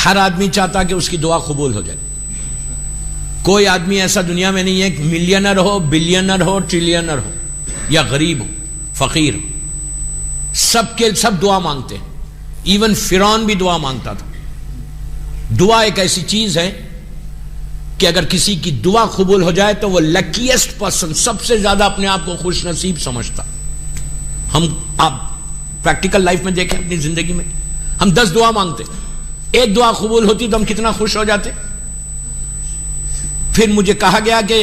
ہر آدمی چاہتا کہ اس کی دعا قبول ہو جائے. کوئی آدمی ایسا دنیا میں نہیں ہے کہ ملینر ہو، بلینر ہو، ٹریلینر ہو، یا غریب ہو، فقیر ہو، سب دعا مانگتے ہیں. ایون فرعون بھی دعا مانگتا تھا. دعا ایک ایسی چیز ہے کہ اگر کسی کی دعا قبول ہو جائے تو وہ لکیسٹ پرسن، سب سے زیادہ اپنے آپ کو خوش نصیب سمجھتا. آپ پریکٹیکل لائف میں دیکھیں اپنی زندگی میں، ہم 10 دعا مانگتے، ایک دعا قبول ہوتی تو ہم کتنا خوش ہو جاتے. پھر مجھے کہا گیا کہ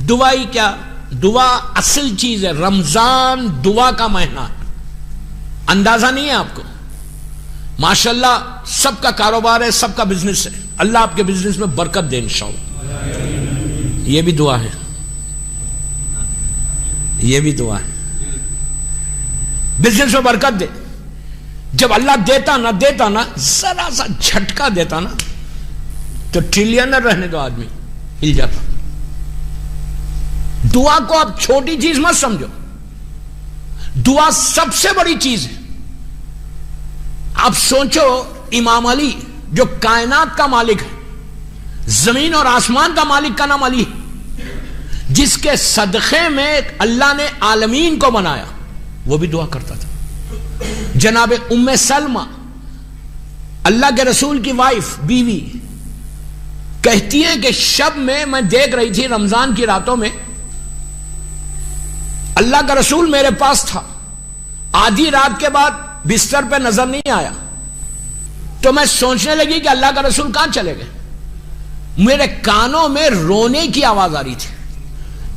دعا ہی کیا، دعا اصل چیز ہے. رمضان دعا کا مہینہ ہے، اندازہ نہیں ہے آپ کو. ماشاءاللہ سب کا کاروبار ہے، سب کا بزنس ہے، اللہ آپ کے بزنس میں برکت دے انشاءاللہ. یہ بھی دعا ہے، یہ بھی دعا ہے، بزنس میں برکت دے. جب اللہ دیتا نا ذرا سا جھٹکا دیتا نا تو ٹریلینر رہنے دو آدمی ہل جاتا. دعا کو آپ چھوٹی چیز مت سمجھو، دعا سب سے بڑی چیز ہے. آپ سوچو امام علی جو کائنات کا مالک ہے، زمین اور آسمان کا مالک کا نام علی ہے، جس کے صدقے میں اللہ نے عالمین کو بنایا، وہ بھی دعا کرتا تھا. جناب ام سلمہ اللہ کے رسول کی وائف، بیوی، کہتی ہے کہ شب میں دیکھ رہی تھی رمضان کی راتوں میں اللہ کا رسول میرے پاس تھا. آدھی رات کے بعد بستر پہ نظر نہیں آیا تو میں سوچنے لگی کہ اللہ کا رسول کہاں چلے گئے. میرے کانوں میں رونے کی آواز آ رہی تھی،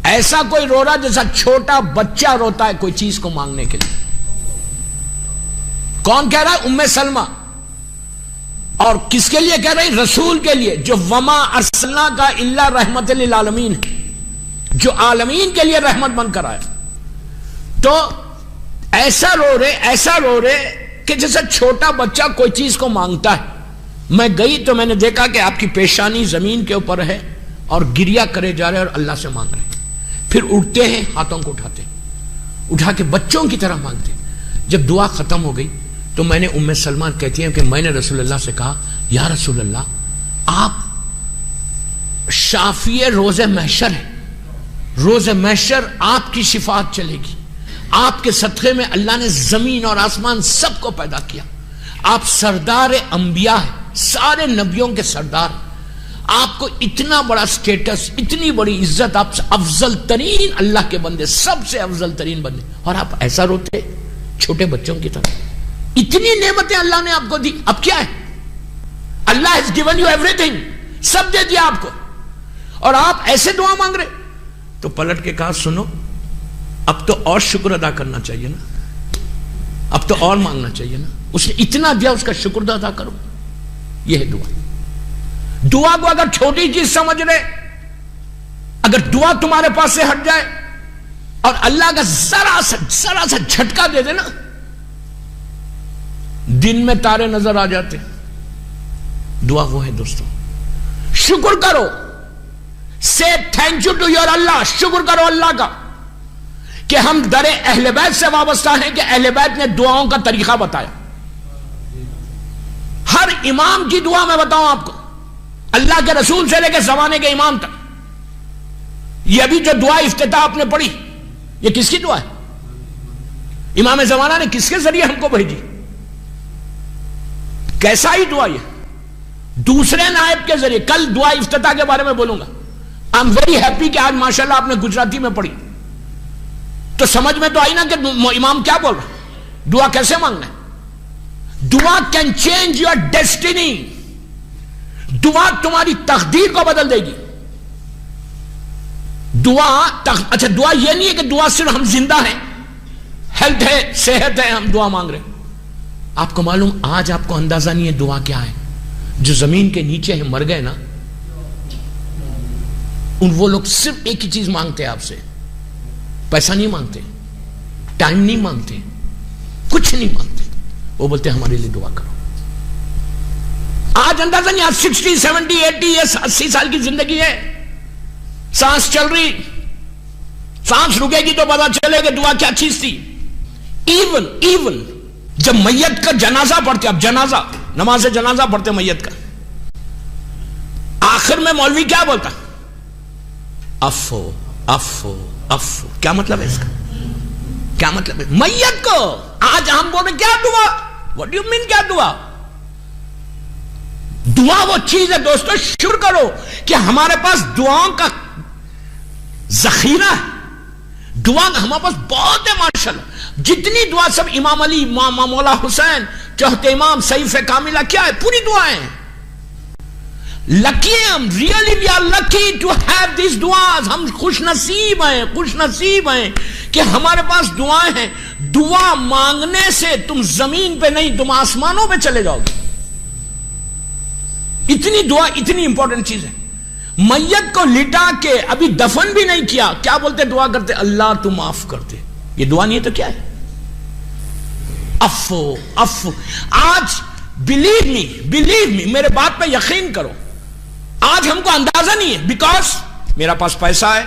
ایسا کوئی رو رہا جیسا چھوٹا بچہ روتا ہے کوئی چیز کو مانگنے کے لیے. کون کہہ رہا ہے؟ ام سلمہ. اور کس کے لیے کہہ رہی؟ رسول کے لیے، جو وما ارسلنا کا الا رحمت للعالمین، جو عالمین کے لیے رحمت بن کر آیا. تو ایسا رو رہے کہ جیسا چھوٹا بچہ کوئی چیز کو مانگتا ہے. میں گئی تو میں نے دیکھا کہ آپ کی پیشانی زمین کے اوپر ہے اور گریا کرے جا رہے اور اللہ سے مانگ رہے. پھر اٹھتے ہیں، ہاتھوں کو اٹھا کے بچوں کی طرح مانگتے. جب دعا ختم ہو گئی تو میں نے ام سلمہ کہتی ہیں کہ میں نے رسول اللہ سے کہا، یا رسول اللہ، آپ شافی روز محشر ہیں، روز محشر آپ کی شفاعت چلے گی. آپ کے صدقے میں اللہ نے زمین اور آسمان سب کو پیدا کیا. آپ سردار انبیاء ہیں، سارے نبیوں کے سردار. آپ کو اتنا بڑا سٹیٹس، اتنی بڑی عزت، آپ افضل ترین اللہ کے بندے، سب سے افضل ترین بندے، اور آپ ایسا روتے چھوٹے بچوں کی طرح. اتنی نعمتیں اللہ نے آپ کو دی، اب کیا ہے؟ اللہ has given you everything، سب دے دیا آپ کو، اور آپ ایسے دعا مانگ رہے. تو پلٹ کے کہا، سنو، اب تو اور شکر ادا کرنا چاہیے نا، اب تو اور مانگنا چاہیے نا. اس نے اتنا دیا، اس کا شکر ادا کرو. یہ ہے دعا. دعا کو اگر چھوٹی چیز سمجھ رہے، اگر دعا تمہارے پاس سے ہٹ جائے اور اللہ کا ذرا سا جھٹکا دے دے نا، دن میں تارے نظر آ جاتے. دعا وہ ہے دوستوں. شکر کرو، say thank you to your اللہ. شکر کرو اللہ کا کہ ہم در اہل بیت سے وابستہ ہیں، کہ اہل بیت نے دعاؤں کا طریقہ بتایا. ہر امام کی دعا میں بتاؤں آپ کو، اللہ کے رسول سے لے کے زمانے کے امام تک. یہ ابھی جو دعا افتتاح آپ نے پڑھی، یہ کس کی دعا ہے؟ امام زمانہ نے کس کے ذریعے ہم کو بھیجی؟ کیسا ہی دعا یہ؟ دوسرے نائب کے ذریعے. کل دعا افتتاح کے بارے میں بولوں گا. آئی ایم ویری ہیپی کہ آج ماشاءاللہ آپ نے گجراتی میں پڑھی تو سمجھ میں تو آئی نا کہ امام کیا بول رہا ہے، دعا کیسے مانگنا ہے. دعا کین چینج یور ڈیسٹینی. دعا تمہاری تقدیر کو بدل دے گی. اچھا دعا یہ نہیں ہے کہ دعا صرف ہم زندہ ہیں، ہیلتھ ہے، صحت ہے، ہم دعا مانگ رہے ہیں. آپ کو معلوم، آج آپ کو اندازہ نہیں ہے دعا کیا ہے. جو زمین کے نیچے ہیں، مر گئے نا، وہ لوگ صرف ایک ہی چیز مانگتے ہیں آپ سے. پیسہ نہیں مانگتے، ٹائم نہیں مانگتے، کچھ نہیں مانگتے. وہ بولتے ہمارے لیے دعا کرو. آج اندازہ نہیں، آج 60 70 80 80 سال کی زندگی ہے، سانس چل رہی، سانس رکے گی تو پتا چلے کہ دعا کیا چیز تھی. ایون جب میت کا جنازہ پڑھتے، اب جنازہ نماز جنازہ پڑھتے میت کا، آخر میں مولوی کیا بولتا؟ افو افو افو. کیا مطلب ہے اس کا؟ کیا مطلب ہے؟ میت کو آج ہم بول رہے کیا دعا؟ What do you mean کیا دعا؟ دعا وہ چیز ہے دوستو، شکر کرو کہ ہمارے پاس دعاؤں کا ذخیرہ ہے. دعا ہمارے پاس بہت ہے ماشاءاللہ. جتنی دعا سب امام علی، مولا حسین، چوتھے امام، سیف کاملہ، کیا ہے؟ پوری دعائیں ہیں. لکی ہیں ہم، really we are lucky to have these دعاز. ہم خوش نصیب ہیں، خوش نصیب ہیں کہ ہمارے پاس دعائیں ہیں. دعا مانگنے سے تم زمین پہ نہیں، تم آسمانوں پہ چلے جاؤ گے. اتنی دعا اتنی امپورٹنٹ چیز ہے. میت کو لٹا کے ابھی دفن بھی نہیں کیا، کیا بولتے؟ دعا کرتے اللہ تو معاف کر دے. یہ دعا نہیں ہے تو کیا ہے؟ افو افو. آج بلیو می میرے بات پہ یقین کرو، آج ہم کو اندازہ نہیں ہے. بیکاز میرا پاس پیسہ ہے،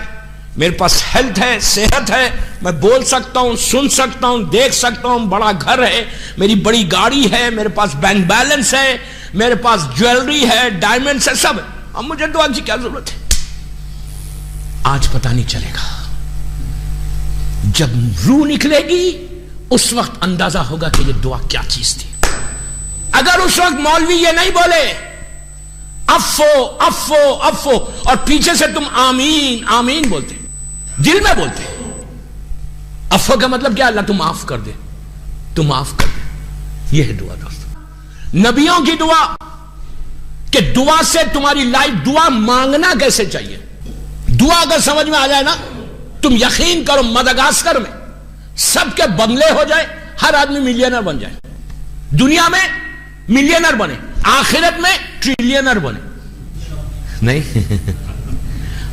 میرے پاس ہیلتھ ہے، صحت ہے، میں بول سکتا ہوں، سن سکتا ہوں، دیکھ سکتا ہوں، بڑا گھر ہے، میری بڑی گاڑی ہے، میرے پاس بینک بیلنس ہے، میرے پاس جویلری ہے، ڈائمنڈز ہے، سب. اب مجھے دعا کی کیا ضرورت ہے؟ آج پتہ نہیں چلے گا. جب روح نکلے گی اس وقت اندازہ ہوگا کہ یہ دعا کیا چیز تھی. اگر اس وقت مولوی یہ نہیں بولے افو افو افو اور پیچھے سے تم آمین آمین بولتے، دل میں بولتے، افو کا مطلب کیا؟ اللہ تو معاف کر دے، تو معاف کر دے. یہ ہے دعا دوستو، نبیوں کی دعا. کہ دعا سے تمہاری لائف، دعا مانگنا کیسے چاہیے. دعا اگر سمجھ میں آ جائے نا، تم یقین کرو مدغاسکر میں سب کے بنگلے ہو جائے، ہر آدمی ملینر بن جائے. دنیا میں ملینر بنے، آخرت میں ٹریلینر بنے. نہیں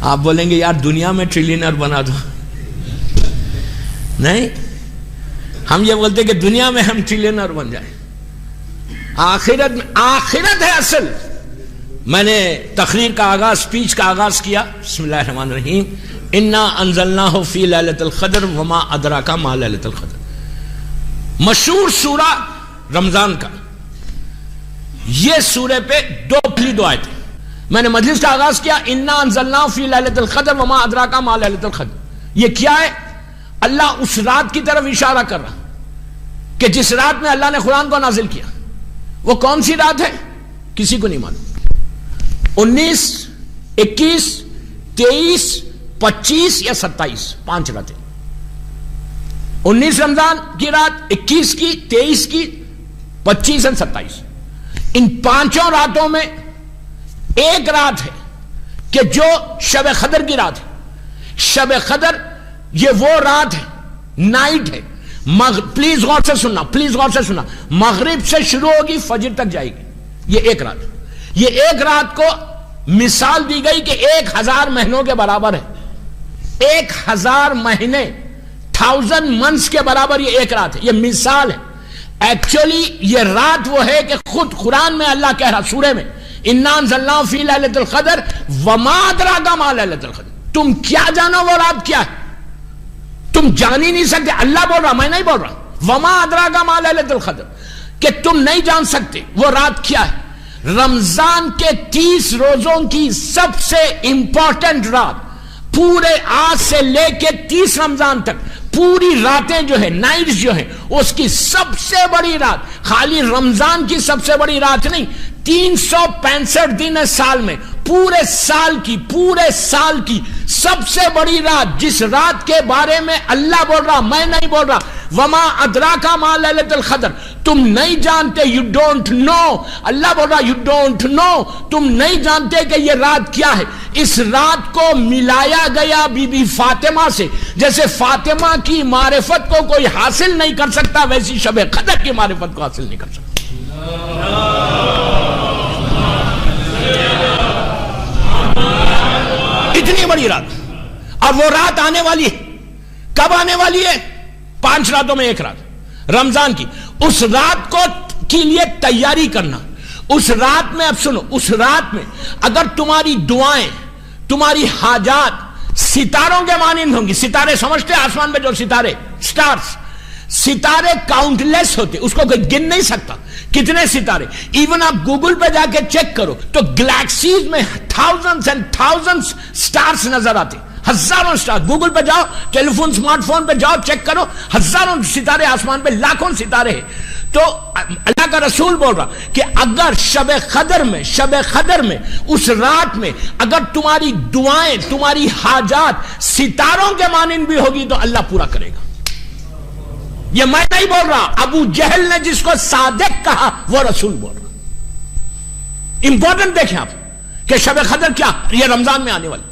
آپ بولیں گے یار دنیا میں ٹریلینر بنا دو. نہیں، ہم یہ بولتے کہ دنیا میں ہم ٹریلینر بن جائیں. آخرت میں، آخرت ہے اصل. میں نے تقریر کا آغاز، سپیچ کا آغاز کیا بسم اللہ الرحمن الرحیم، انا انزلناہ فی لیلۃ القدر وما ادراک ما لیلۃ القدر. مشہور سورہ رمضان کا. یہ سورہ پہ 2 پہلی دعائیں تھیں. میں نے مجلس کا آغاز کیا انا انزلناہ فی لیلۃ القدر وما ادراک ما لیلۃ القدر. یہ کیا ہے؟ اللہ اس رات کی طرف اشارہ کر رہا کہ جس رات میں اللہ نے قرآن کو نازل کیا. وہ کون سی رات ہے؟ کسی کو نہیں معلوم. 19 21 23 25 یا 27، 5 راتیں. 19 رمضان کی رات، 21 کی، 23 کی، 25 اور 27. ان 5 راتوں میں ایک رات ہے کہ جو شب قدر کی رات ہے. شب قدر یہ وہ رات ہے، نائٹ ہے. پلیز غور سے سننا، پلیز غور سے سننا. مغرب سے شروع ہوگی، فجر تک جائے گی. یہ ایک رات. یہ ایک رات کو مثال دی گئی کہ 1000 مہینوں کے برابر ہے. 1000 مہینے، 1000 منتھس کے برابر یہ ایک رات ہے. یہ مثال ہے. ایکچولی یہ رات وہ ہے کہ خود قرآن میں اللہ کہہ رہا سورہ میں انا انزلناہ فی لیلۃ القدر وما ادراک ما لیلۃ القدر. تم کیا جانو وہ رات کیا ہے؟ تم جان ہی نہیں سکتے. اللہ بول رہا، میں نہیں بول رہا. وما ادراک ما لیلۃ القدر، کہ تم نہیں جان سکتے وہ رات کیا ہے. رمضان کے 30 روزوں کی سب سے امپورٹنٹ رات، پورے آج سے لے کے 30 رمضان تک پوری راتیں جو ہے، نائٹس جو ہیں، اس کی سب سے بڑی رات، خالی رمضان کی سب سے بڑی رات نہیں، 365 دن سال میں، پورے سال کی سب سے بڑی رات، جس رات کے بارے میں اللہ بول رہا، میں نہیں بول رہا. وما ادراک ما لیلۃ القدر، تم نہیں جانتے، یو ڈونٹ نو. اللہ بول رہا یو ڈونٹ نو، تم نہیں جانتے کہ یہ رات کیا ہے. اس رات کو ملایا گیا بی بی فاطمہ سے. جیسے فاطمہ کی معرفت کو کوئی حاصل نہیں کر سکتا، ویسی شب قدر کی معرفت کو حاصل نہیں کر سکتا. اتنی بڑی رات، اور وہ رات آنے والی ہے. کب آنے والی ہے؟ 5 راتوں میں ایک رات رمضان کی. اس رات کو کے لیے تیاری کرنا. اس رات میں، اب سنو، اس رات میں اگر تمہاری دعائیں، تمہاری حاجات ستاروں کے مانند ہوں گی. ستارے سمجھتے آسمان میں جو ستارے، سٹارز، ستارے کاؤنٹ لیس ہوتے, اس کو کوئی گن نہیں سکتا کتنے ستارے. ایون آپ گوگل پہ جا کے چیک کرو تو گلیکسیز میں تھاؤزنڈز اینڈ تھاؤزنڈز سٹارز نظر آتے, ہزاروں سٹار. گوگل پہ جاؤ, ٹیلی فون اسمارٹ فون پہ جاؤ, چیک کرو, ہزاروں ستارے آسمان پہ, لاکھوں ستارے ہیں. تو اللہ کا رسول بول رہا کہ اگر شب قدر میں اس رات میں اگر تمہاری دعائیں, تمہاری حاجات ستاروں کے مانند بھی ہوگی تو اللہ پورا کرے گا. یہ میں نہیں بول رہا, ابو جہل نے جس کو صادق کہا وہ رسول بول رہا. امپورٹنٹ دیکھیں آپ کہ شب قدر کیا, یہ رمضان میں آنے والی,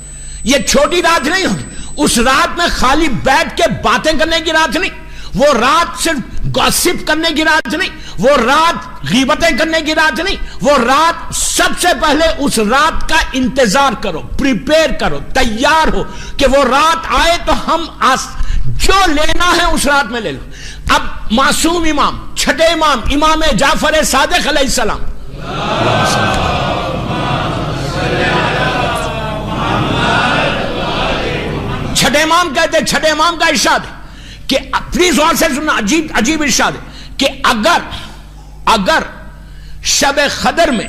یہ چھوٹی رات نہیں ہوگی. اس رات میں خالی بیٹھ کے باتیں کرنے کی رات نہیں, وہ رات صرف گاسپ کرنے کی رات نہیں, وہ رات غیبتیں کرنے کی رات نہیں, وہ رات سب سے پہلے اس رات کا انتظار کرو, پریپیئر کرو, تیار ہو کہ وہ رات آئے تو ہم جو لینا ہے اس رات میں لے لو. اب معصوم امام, چھٹے امام, امام جعفر صادق علیہ السلام, چھٹے امام کہتے ہیں, چھٹے امام کا ارشاد ہے کہ پلیز غور سے سننا, عجیب ارشاد ہے کہ اگر شب قدر میں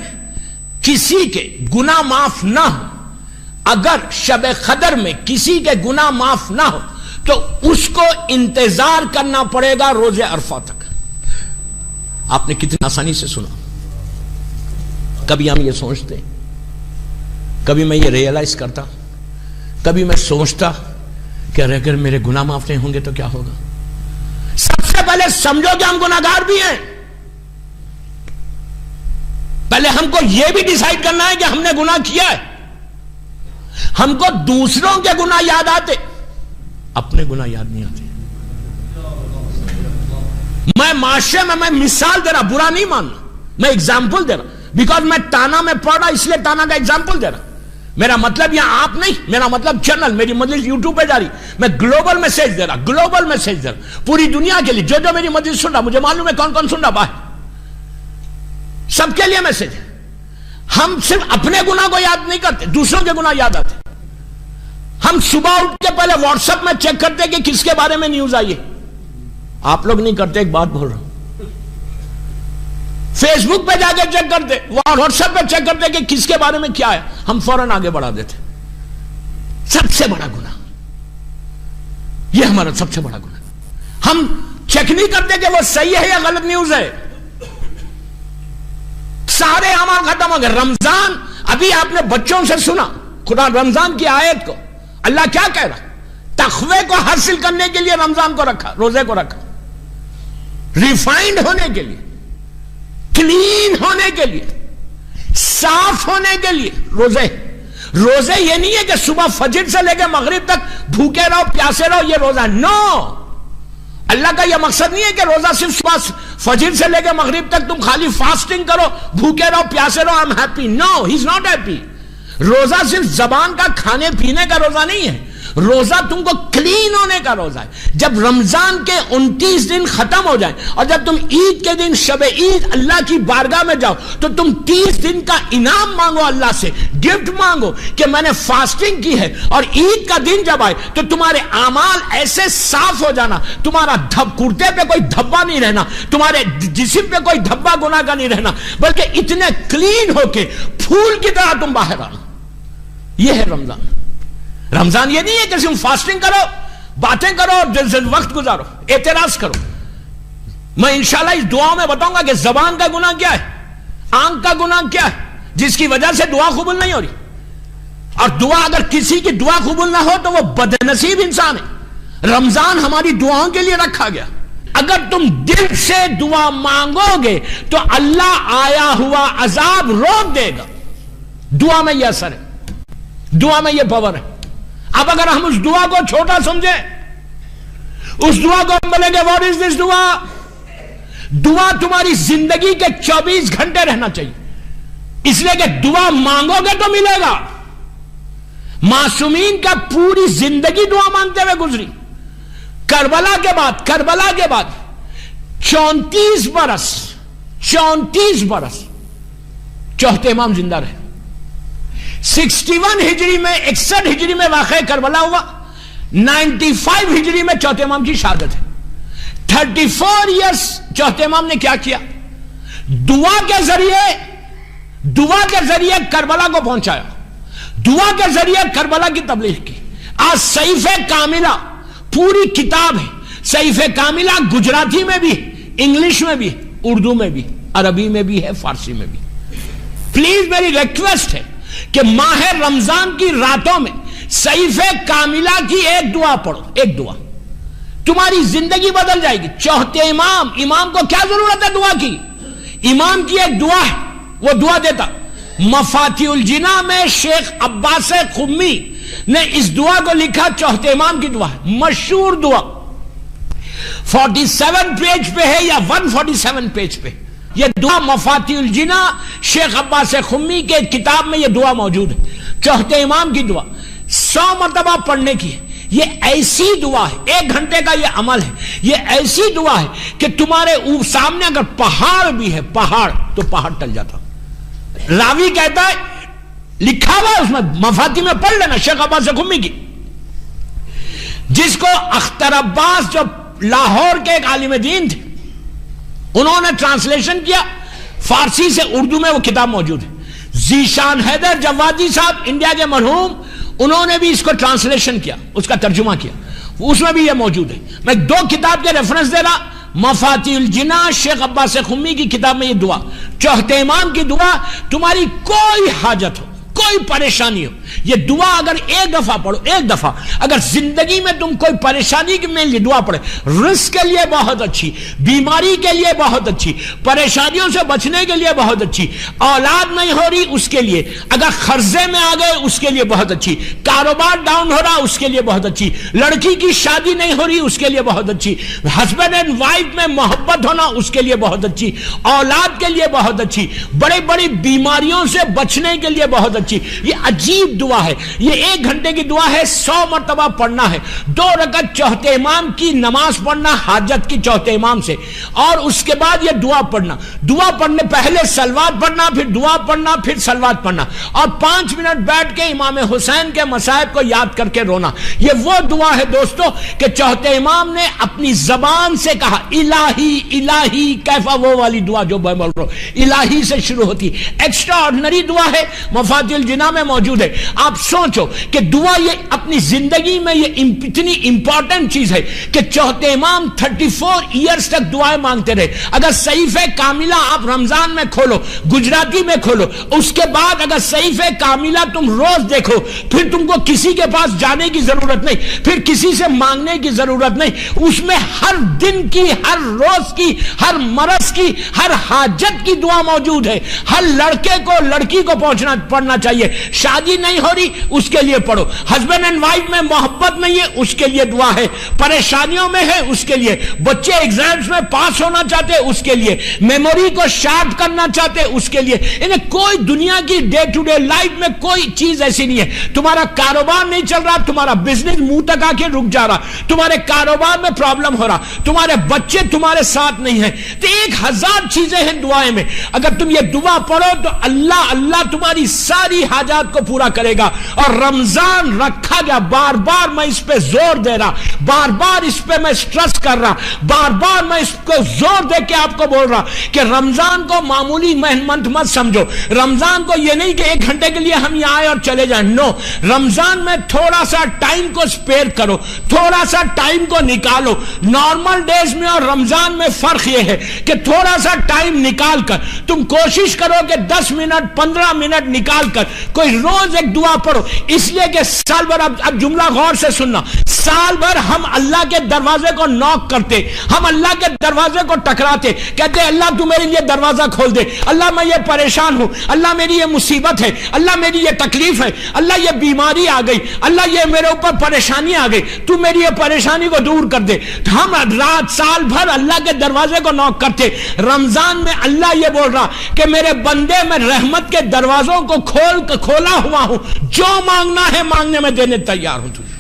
کسی کے گناہ معاف نہ ہو, اگر شب قدر میں کسی کے گناہ معاف نہ ہو تو اس کو انتظار کرنا پڑے گا روزے عرفہ تک. آپ نے کتنی آسانی سے سنا. کبھی ہم یہ سوچتے, کبھی میں یہ ریئلائز کرتا, کبھی میں سوچتا کہ اگر میرے گناہ معاف نہیں ہوں گے تو کیا ہوگا. سب سے پہلے سمجھو کہ ہم گناہگار بھی ہیں. پہلے ہم کو یہ بھی ڈیسائیڈ کرنا ہے کہ ہم نے گناہ کیا ہے. ہم کو دوسروں کے گناہ یاد آتے, اپنے گناہ یاد نہیں آتے. میں معاشرے میں مثال دے رہا, برا نہیں ماننا, میں ایگزامپل دے رہا, بیکاز میں تانا میں پڑھ رہا اس لیے تانا کا ایگزامپل دے رہا. میرا مطلب یہاں آپ نہیں, میرا مطلب چینل, میری مجلس یوٹیوب پہ جاری, میں گلوبل میسج دے رہا, گلوبل میسج دے رہا پوری دنیا کے لیے. جو میری مجلس سن رہا, مجھے معلوم ہے کون کون سن رہا باہر, سب کے لیے میسج ہے. ہم صرف اپنے گناہ کو یاد نہیں کرتے, دوسروں کے گناہ یاد آتے. ہم صبح اٹھ کے پہلے واٹس ایپ میں چیک کرتے کہ کس کے بارے میں نیوز آئی ہے. آپ لوگ نہیں کرتے, ایک بات بول رہا ہوں. فیس بک پہ جا کے چیک کرتے, واٹس ایپ پہ چیک کرتے کہ کس کے بارے میں کیا ہے, ہم فوراً آگے بڑھا دیتے. سب سے بڑا گناہ یہ, ہمارا سب سے بڑا گناہ. ہم چیک نہیں کرتے کہ وہ صحیح ہے یا غلط نیوز ہے. سارے اعمال ختم ہو گئے. رمضان, ابھی آپ نے بچوں سے سنا خدا رمضان کی آیت کو, اللہ کیا کہہ رہا, تقوی کو حاصل کرنے کے لیے رمضان کو رکھا, روزے کو رکھا, ریفائنڈ ہونے کے لیے, کلین ہونے کے لیے, صاف ہونے کے لیے روزے. روزے یہ نہیں ہے کہ صبح فجر سے لے کے مغرب تک بھوکے رہو, پیاسے رہو, یہ روزہ. نو, اللہ کا یہ مقصد نہیں ہے کہ روزہ صرف صبح فجر سے لے کے مغرب تک تم خالی فاسٹنگ کرو, بھوکے رہو, پیاسے رہو, I am happy. No, he is not happy. روزہ صرف زبان کا کھانے پینے کا روزہ نہیں ہے, روزہ تم کو کلین ہونے کا روزہ ہے. جب رمضان کے 29 دن ختم ہو جائیں اور جب تم عید کے دن شب عید اللہ کی بارگاہ میں جاؤ تو تم 30 دن کا انعام مانگو, اللہ سے گفٹ مانگو کہ میں نے فاسٹنگ کی ہے. اور عید کا دن جب آئے تو تمہارے اعمال ایسے صاف ہو جانا, تمہارا کرتے پہ کوئی دھبا نہیں رہنا, تمہارے جسم پہ کوئی دھبا گناہ کا نہیں رہنا, بلکہ اتنے کلین ہو کے پھول کی طرح تم باہر آنا. یہ ہے رمضان. رمضان یہ نہیں ہے کہ تم فاسٹنگ کرو, باتیں کرو, وقت گزارو, اعتراض کرو. میں انشاءاللہ اس دعاؤں میں بتاؤں گا کہ زبان کا گناہ کیا ہے, آنکھ کا گناہ کیا ہے, جس کی وجہ سے دعا قبول نہیں ہو رہی. اور دعا, اگر کسی کی دعا قبول نہ ہو تو وہ بدنصیب انسان ہے. رمضان ہماری دعاؤں کے لیے رکھا گیا. اگر تم دل سے دعا مانگو گے تو اللہ آیا ہوا عذاب روک دے گا. دعا میں یہ اثر ہے, دعا میں یہ پاور ہے. اب اگر ہم اس دعا کو چھوٹا سمجھیں, اس دعا کو ہم بولیں گے واٹ از دس دعا, دعا تمہاری زندگی کے 24 گھنٹے رہنا چاہیے, اس لیے کہ دعا مانگو گے تو ملے گا. معصومین کا پوری زندگی دعا مانگتے ہوئے گزری. کربلا کے بعد 34 برس چوتھے امام زندہ رہے. 61 ہجری میں 61 ہجری میں واقع کربلا ہوا, 95 ہجری میں چوتھے امام کی شہادت ہے. 34 ایئرس چوتھے امام نے کیا کیا؟ دعا کے ذریعے کربلا کو پہنچایا، دعا کے ذریعے کربلا کی تبلیغ کی۔ آج صحیفہ کاملہ پوری کتاب ہے، صحیفہ کاملہ گجراتی میں بھی، انگلش میں بھی، اردو میں بھی، عربی میں بھی ہے، فارسی میں بھی۔ پلیز میری ریکویسٹ ہے کہ ماہ رمضان کی راتوں میں صحیفہ کاملہ کی ایک دعا پڑھو، ایک دعا، تمہاری زندگی بدل جائے گی۔ چوتھے امام کو کیا ضرورت ہے دعا کی؟ امام کی ایک دعا ہے، وہ دعا دیتا۔ مفاتیح الجنا میں شیخ عباس قمی نے اس دعا کو لکھا، چوتھے امام کی دعا ہے، مشہور دعا، 47 پیج پہ ہے یا 147 پیج پہ یہ دعا مفاتیح الجنا شیخ عباس قمی کے کتاب میں یہ دعا موجود ہے، چوتھے امام کی دعا 100 مرتبہ پڑھنے کی ہے۔ یہ ایسی دعا ہے، 1 گھنٹے کا یہ عمل ہے، یہ ایسی دعا ہے کہ تمہارے سامنے اگر پہاڑ بھی ہے، پہاڑ، تو پہاڑ ٹل جاتا۔ راوی کہتا ہے، لکھا ہوا اس میں، مفاتیح میں پڑھ لینا، شیخ عباس قمی کی، جس کو اختر عباس جو لاہور کے ایک عالم دین تھے انہوں نے ٹرانسلیشن کیا، فارسی سے اردو میں وہ کتاب موجود ہے۔ ذیشان حیدر جوادی صاحب انڈیا کے مرحوم، انہوں نے بھی اس کو ٹرانسلیشن کیا، اس کا ترجمہ کیا، اس میں بھی یہ موجود ہے۔ میں 2 کتاب کے ریفرنس دے رہا، مفاتیح الجنا شیخ عباس قمی کی کتاب میں یہ دعا، چوتھے امام کی دعا، تمہاری کوئی حاجت ہو، کوئی پریشانی ہو، یہ دعا اگر ایک دفعہ پڑھو، ایک دفعہ، اگر زندگی میں تم کوئی پریشانی میں یہ دعا پڑھے، رزق کے لیے بہت اچھی، بیماری کے لیے بہت اچھی، پریشانیوں سے بچنے کے لیے بہت اچھی، اولاد نہیں ہو رہی اس کے لیے، اگر قرضے میں آ گئے اس کے لیے بہت اچھی، کاروبار ڈاؤن ہو رہا اس کے لیے بہت اچھی، لڑکی کی شادی نہیں ہو رہی اس کے لیے بہت اچھی، ہسبینڈ اینڈ وائف میں محبت ہونا اس کے لیے بہت اچھی، اولاد کے لیے بہت اچھی، بڑی بڑی بیماریوں سے بچنے کے لیے بہت اچھی۔ یہ عجیب دعا ہے، یہ 1 گھنٹے کی دعا ہے، 100 مرتبہ پڑھنا ہے، 2 رکعت چوتھے امام کی نماز پڑھنا حاجت کی چوتھے امام سے، اور اس کے بعد یہ دعا پڑھنا، دعا پڑھنے پہلے صلوات پڑھنا، پھر دعا پڑھنا، پھر صلوات پڑھنا، اور 5 منٹ بیٹھ کے امام حسین کے مصائب کو یاد کر کے رونا۔ یہ وہ دعا ہے دوستو کہ چوتھے امام نے اپنی زبان سے کہا، الہی الہی کیفا، وہ والی دعا جو میں بول رہا ہوں، الہی سے شروع ہوتی، ایکسٹرا آرڈنری دعا ہے، مفاتیح الجنا میں موجود ہے۔ آپ سوچو کہ دعا یہ اپنی زندگی میں یہ اتنی امپورٹنٹ چیز ہے کہ چوتھے امام 34 ایئرز تک دعائیں مانگتے رہے۔ اگر صحیفہ کاملہ آپ رمضان میں کھولو، گجراتی میں کھولو، اس کے بعد اگر صحیفہ کاملہ تم روز دیکھو، پھر تم کو کسی کے پاس جانے کی ضرورت نہیں، پھر کسی سے مانگنے کی ضرورت نہیں، اس میں ہر دن کی، ہر روز کی، ہر مرض کی، ہر حاجت کی دعا موجود ہے۔ ہر لڑکے کو، لڑکی کو پڑھنا چاہیے، شادی نہیں ہو رہی اس کے لیے پڑھو، ہسبینڈ اینڈ وائف میں محبت نہیں ہے اس کے لیے دعا ہے، پریشانیوں میں ہے اس کے لیے، بچے ایگزامز میں پاس ہونا چاہتے اس کے لیے، میموری کو شارپ کرنا چاہتے اس کے لیے۔ انہیں کوئی دنیا کی ڈے ٹو ڈے لائف میں کوئی چیز ایسی نہیں ہے، تمہارا کاروبار نہیں چل رہا، تمہارا بزنس منہ تک آ کے رک جا رہا، تمہارے کاروبار میں پرابلم ہو رہا، تمہارے بچے تمہارے ساتھ نہیں ہیں، تو 1000 چیزیں ہیں دعائیں میں۔ اگر تم یہ دعا پڑھو تو اللہ تمہاری ساری حاجات کو پورا کرے گا۔ اور رمضان رکھا گیا، بار بار میں اس پہ زور دے رہا، بار بار اس پہ میں سٹریس کر رہا، بار بار میں اس کو زور دے کے آپ کو بول رہا کہ رمضان کو معمولی منتھ مت سمجھو، رمضان کو یہ نہیں کہ 1 گھنٹے کے لیے ہم یہاں آئے اور چلے جائیں، نو، رمضان میں تھوڑا سا ٹائم کو سپیئر کرو، تھوڑا سا ٹائم کو نکالو۔ نارمل ڈیز میں اور رمضان میں فرق یہ ہے کہ تھوڑا سا ٹائم نکال کر تم کوشش کرو کہ 10 منٹ 15 منٹ نکال کر کوئی روز ایک دعا پڑھو، اس لیے کہ سال بھر، اب جملہ غور سے سننا، سال بھر ہم اللہ کے دروازے کو نوک کرتے، ہم اللہ کے دروازے کو ٹکراتے، کہتے اللہ تو میرے لیے دروازہ کھول دے، اللہ میں یہ پریشان ہوں، اللہ میری یہ مصیبت ہے، اللہ میری یہ تکلیف ہے، اللہ یہ بیماری آ گئی، اللہ یہ میرے اوپر پریشانی آ گئی، تو میری یہ پریشانی کو دور کر دے۔ ہم رات سال بھر اللہ کے دروازے کو نوک کرتے، رمضان میں اللہ یہ بول رہا کہ میرے بندے، میں رحمت کے دروازوں کو کھولا ہوا ہوں، جو مانگنا ہے مانگنے میں دینے تیار ہوں تجھے۔